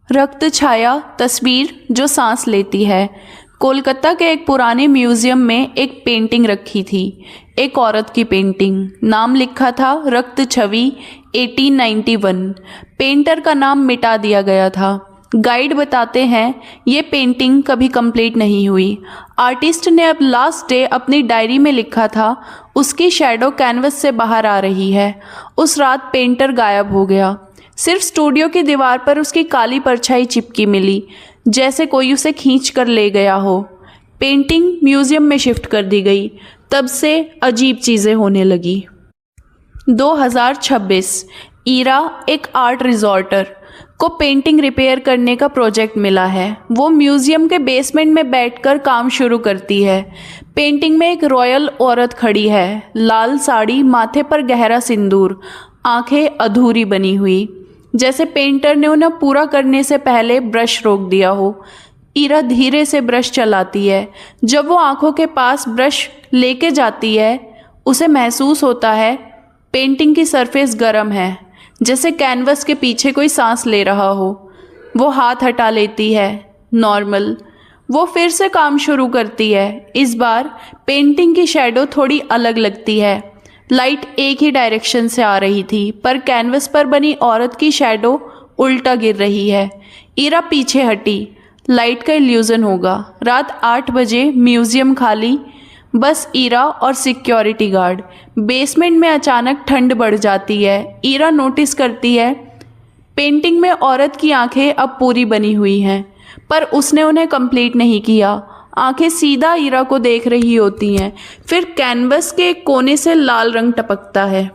रक्त छाया तस्वीर जो सांस लेती है। कोलकाता के एक पुराने म्यूजियम में एक पेंटिंग रखी थी, एक औरत की पेंटिंग। नाम लिखा था रक्त छवि 1891। पेंटर का नाम मिटा दिया गया था। गाइड बताते हैं ये पेंटिंग कभी कंप्लीट नहीं हुई। आर्टिस्ट ने अब लास्ट डे अपनी डायरी में लिखा था उसकी शैडो कैनवस से बाहर आ रही है। उस रात पेंटर गायब हो गया। सिर्फ स्टूडियो की दीवार पर उसकी काली परछाई चिपकी मिली, जैसे कोई उसे खींच कर ले गया हो। पेंटिंग म्यूजियम में शिफ्ट कर दी गई। तब से अजीब चीज़ें होने लगी। 2026 ईरा एक आर्ट रिजॉर्टर को पेंटिंग रिपेयर करने का प्रोजेक्ट मिला है। वो म्यूजियम के बेसमेंट में बैठकर काम शुरू करती है। पेंटिंग में एक रॉयल औरत खड़ी है, लाल साड़ी, माथे पर गहरा सिंदूर, आंखें अधूरी बनी हुई, जैसे पेंटर ने उन्हें पूरा करने से पहले ब्रश रोक दिया हो। ईरा धीरे से ब्रश चलाती है। जब वो आंखों के पास ब्रश लेके जाती है, उसे महसूस होता है पेंटिंग की सरफेस गर्म है, जैसे कैनवस के पीछे कोई सांस ले रहा हो। वो हाथ हटा लेती है, नॉर्मल। वो फिर से काम शुरू करती है। इस बार पेंटिंग की शैडो थोड़ी अलग लगती है। लाइट एक ही डायरेक्शन से आ रही थी, पर कैनवस पर बनी औरत की शैडो उल्टा गिर रही है। ईरा पीछे हटी। लाइट का इल्यूजन होगा। रात 8 बजे, म्यूजियम खाली, बस ईरा और सिक्योरिटी गार्ड। बेसमेंट में अचानक ठंड बढ़ जाती है। ईरा नोटिस करती है पेंटिंग में औरत की आंखें अब पूरी बनी हुई हैं, पर उसने उन्हें कंप्लीट नहीं किया। आंखें सीधा ईरा को देख रही होती हैं। फिर कैनवस के एक कोने से लाल रंग टपकता है।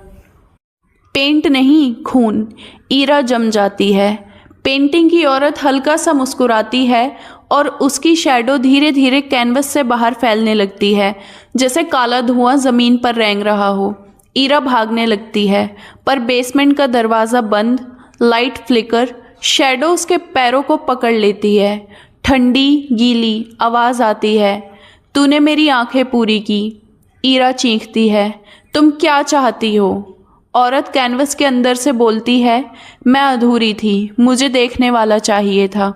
पेंट नहीं, खून। ईरा जम जाती है। पेंटिंग की औरत हल्का सा मुस्कुराती है और उसकी शैडो धीरे धीरे कैनवस से बाहर फैलने लगती है, जैसे काला धुआं जमीन पर रेंग रहा हो। ईरा भागने लगती है, पर बेसमेंट का दरवाज़ा बंद। लाइट फ्लिकर, शैडो उसके पैरों को पकड़ लेती है। ठंडी गीली आवाज़ आती है, तूने मेरी आंखें पूरी की। ईरा चीखती है, तुम क्या चाहती हो? औरत कैनवस के अंदर से बोलती है, मैं अधूरी थी, मुझे देखने वाला चाहिए था।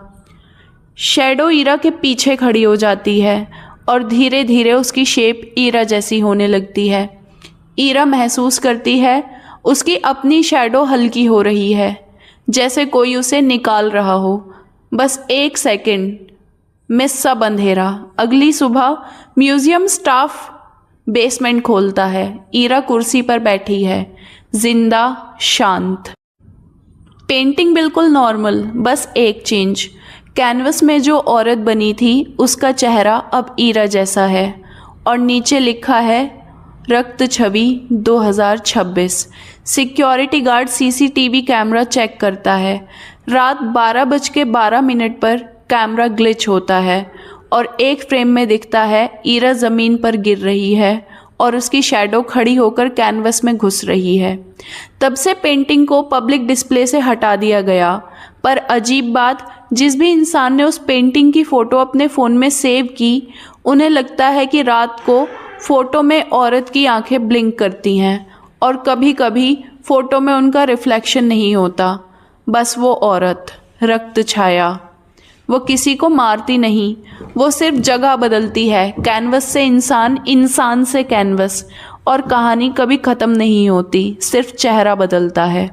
शैडो ईरा के पीछे खड़ी हो जाती है और धीरे धीरे उसकी शेप ईरा जैसी होने लगती है। ईरा महसूस करती है उसकी अपनी शैडो हल्की हो रही है, जैसे कोई उसे निकाल रहा हो। बस 1 सेकंड में सब अंधेरा। अगली सुबह म्यूजियम स्टाफ बेसमेंट खोलता है। ईरा कुर्सी पर बैठी है, जिंदा, शांत। पेंटिंग बिल्कुल नॉर्मल, बस एक चेंज। कैनवस में जो औरत बनी थी उसका चेहरा अब ईरा जैसा है और नीचे लिखा है रक्त छवि 2026। Security guard CCTV camera check करता है। रात 12:12 पर कैमरा ग्लिच होता है और एक फ्रेम में दिखता है ईरा ज़मीन पर गिर रही है और उसकी शैडो खड़ी होकर कैनवस में घुस रही है। तब से पेंटिंग को पब्लिक डिस्प्ले से हटा दिया गया। पर अजीब बात, जिस भी इंसान ने उस पेंटिंग की फ़ोटो अपने फ़ोन में सेव की, उन्हें लगता है कि रात को फ़ोटो में औरत की आंखें ब्लिंक करती हैं और कभी कभी फ़ोटो में उनका रिफ्लेक्शन नहीं होता, बस वो औरत, रक्त छाया। वो किसी को मारती नहीं, वो सिर्फ जगह बदलती है। कैनवस से इंसान, इंसान से कैनवस। और कहानी कभी ख़त्म नहीं होती, सिर्फ चेहरा बदलता है।